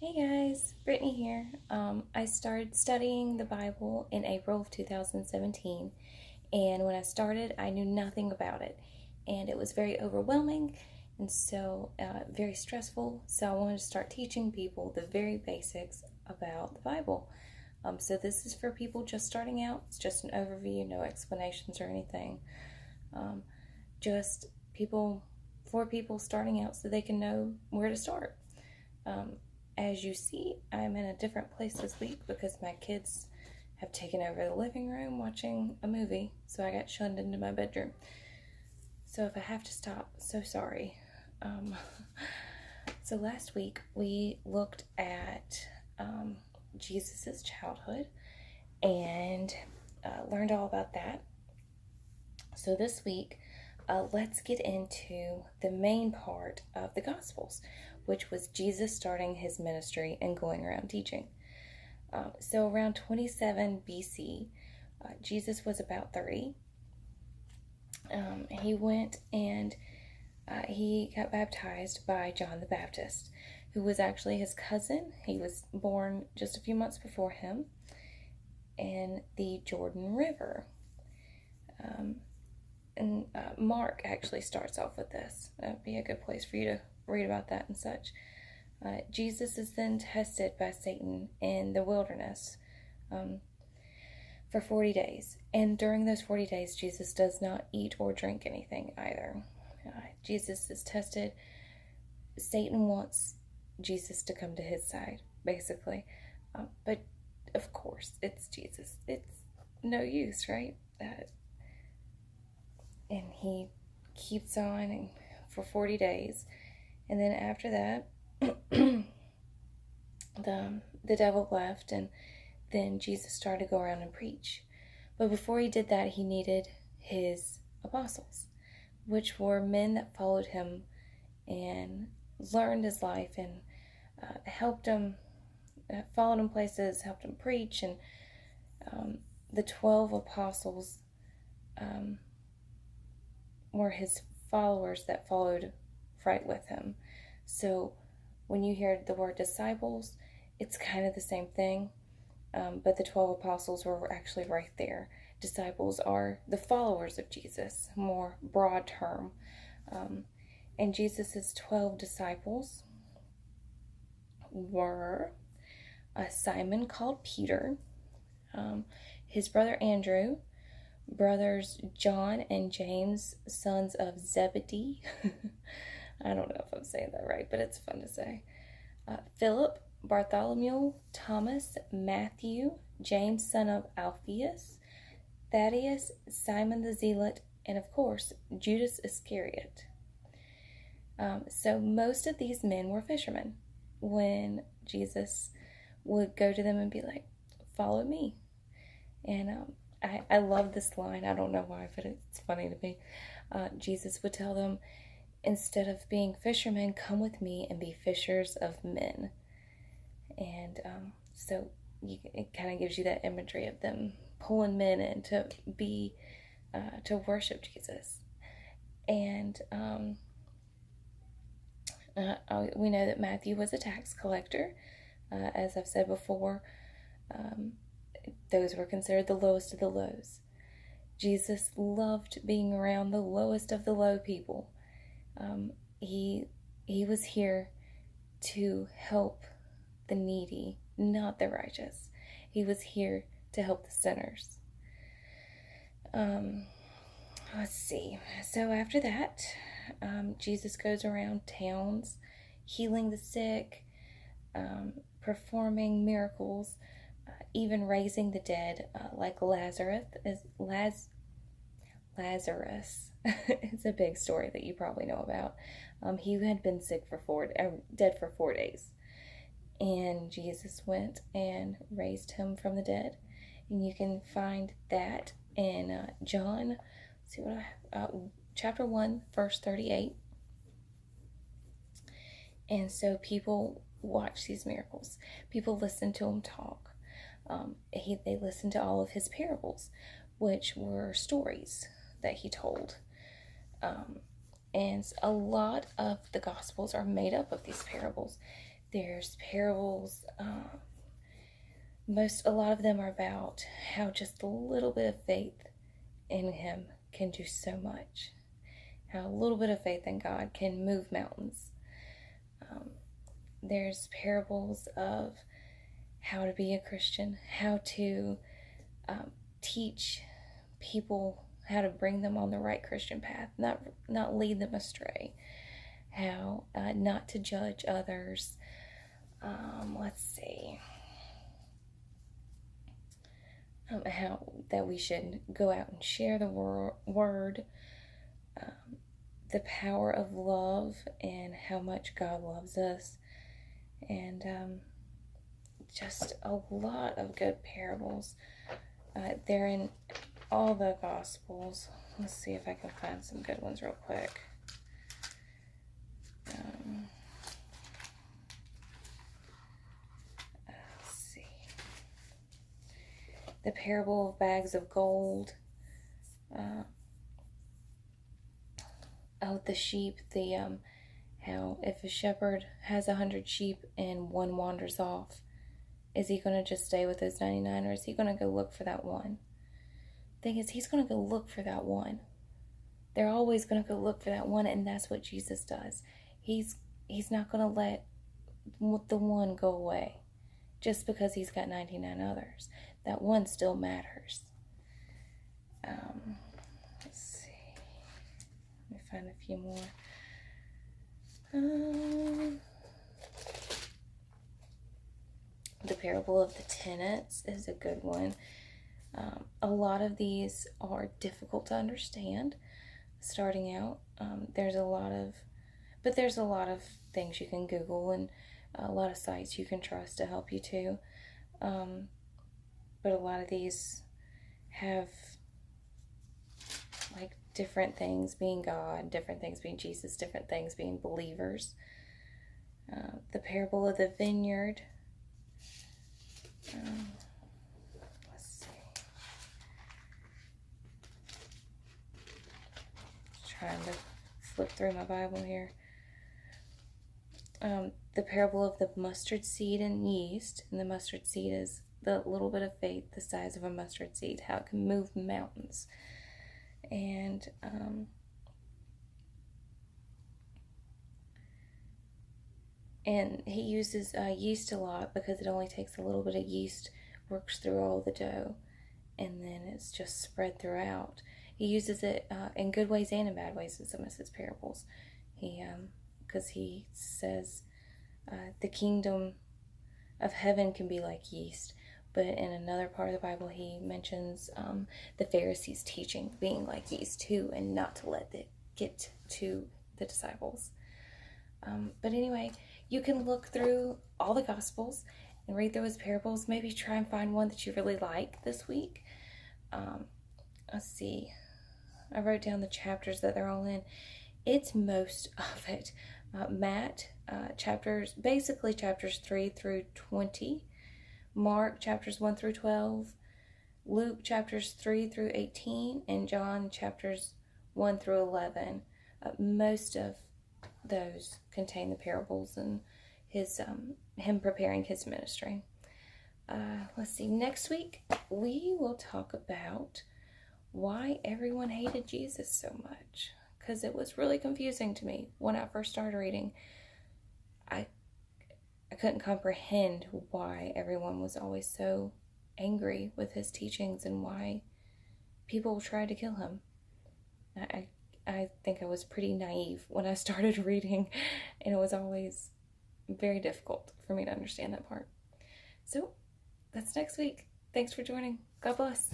Hey guys, Brittany here. I started studying the Bible in April of 2017, and when I started, I knew nothing about it, and it was very overwhelming and so very stressful. So I wanted to start teaching people the very basics about the Bible. So this is for people just starting out. It's just an overview, no explanations or anything. Um, just people for people starting out so they can know where to start. Um, as you see, I'm in a different place this week because my kids have taken over the living room watching a movie, so I got shunned into my bedroom. So if I have to stop, so sorry. Um, so last week we looked at Jesus' childhood and learned all about that. So this week, let's get into the main part of the Gospels, which was Jesus starting his ministry and going around teaching. So around 27 BC, Jesus was about 30. He went and he got baptized by John the Baptist, who was actually his cousin. He was born just a few months before him in the Jordan River. And Mark actually starts off with this. That'd be a good place for you to read about that and such. Jesus is then tested by Satan in the wilderness for 40 days. And during those 40 days, Jesus does not eat or drink anything either. Jesus is tested. Satan wants Jesus to come to his side, basically. But of course, it's Jesus. It's no use, right? And he keeps on for 40 days. And then after that, the devil left, and then Jesus started to go around and preach. But before he did that, he needed his apostles, which were men that followed him and learned his life and helped him, followed him places, helped him preach. And the 12 apostles were his followers that followed right with him. So when you hear the word disciples, it's kind of the same thing, but the 12 apostles were actually right there. Disciples are the followers of Jesus, more broad term. And Jesus' 12 disciples were Simon called Peter, his brother Andrew, brothers John and James, sons of Zebedee. I don't know if I'm saying that right, but it's fun to say. Philip, Bartholomew, Thomas, Matthew, James, son of Alphaeus, Thaddeus, Simon the Zealot, and of course, Judas Iscariot. So most of these men were fishermen when Jesus would go to them and be like, follow me. And I love this line. I don't know why, but it's funny to me. Jesus would tell them, instead of being fishermen, come with me and be fishers of men. And so it kind of gives you that imagery of them pulling men in to be, to worship Jesus. And we know that Matthew was a tax collector. As I've said before, those were considered the lowest of the lows. Jesus loved being around the lowest of the low people. He was here to help the needy, not the righteous. He was here to help the sinners. Let's see. So after that, Jesus goes around towns, healing the sick, performing miracles, even raising the dead, like Lazarus. Lazarus. It's a big story that you probably know about. He had been dead for 4 days, and Jesus went and raised him from the dead. And you can find that in John. Let's see what I have. Chapter 1, verse 38. And so people watch these miracles. People listen to him talk. They listened to all of his parables, which were stories that he told. And a lot of the Gospels are made up of these parables. There's parables. A lot of them are about how just a little bit of faith in Him can do so much. How a little bit of faith in God can move mountains. There's parables of how to be a Christian, how to teach people how to bring them on the right Christian path, not lead them astray, how not to judge others. Let's see. How that we should go out and share the word, the power of love and how much God loves us, and just a lot of good parables. They're in all the Gospels. Let's see if I can find some good ones real quick. Let's see. The parable of bags of gold. The sheep. How if a shepherd has 100 sheep and one wanders off, is he going to just stay with those 99, or is he going to go look for that one? Thing is, he's going to go look for that one. They're always going to go look for that one, and that's what Jesus does. He's not going to let the one go away just because he's got 99 others. That one still matters. Let's see. Let me find a few more. The parable of the tenants is a good one. A lot of these are difficult to understand starting out. There's a lot of things you can Google and a lot of sites you can trust to help you too. But a lot of these have like different things being God, different things being Jesus, different things being believers. The parable of the vineyard. Let's see. Trying to flip through my Bible here. The parable of the mustard seed and yeast. And the mustard seed is the little bit of faith the size of a mustard seed, how it can move mountains. And he uses yeast a lot because it only takes a little bit of yeast, works through all the dough, and then it's just spread throughout. He uses it in good ways and in bad ways in some of his parables. Because he says the kingdom of heaven can be like yeast. But in another part of the Bible, he mentions the Pharisees' teaching being like yeast too, and not to let it get to the disciples. But anyway, you can look through all the Gospels and read through his parables. Maybe try and find one that you really like this week. Let's see. I wrote down the chapters that they're all in. It's most of it. Matt, chapters 3 through 20. Mark, chapters 1 through 12. Luke, chapters 3 through 18. And John, chapters 1 through 11. Most of those contain the parables and him preparing his ministry. Let's see. Next week, we will talk about why everyone hated Jesus so much. Because it was really confusing to me when I first started reading. I couldn't comprehend why everyone was always so angry with his teachings and why people tried to kill him. I think I was pretty naive when I started reading, and it was always very difficult for me to understand that part. So, that's next week. Thanks for joining. God bless.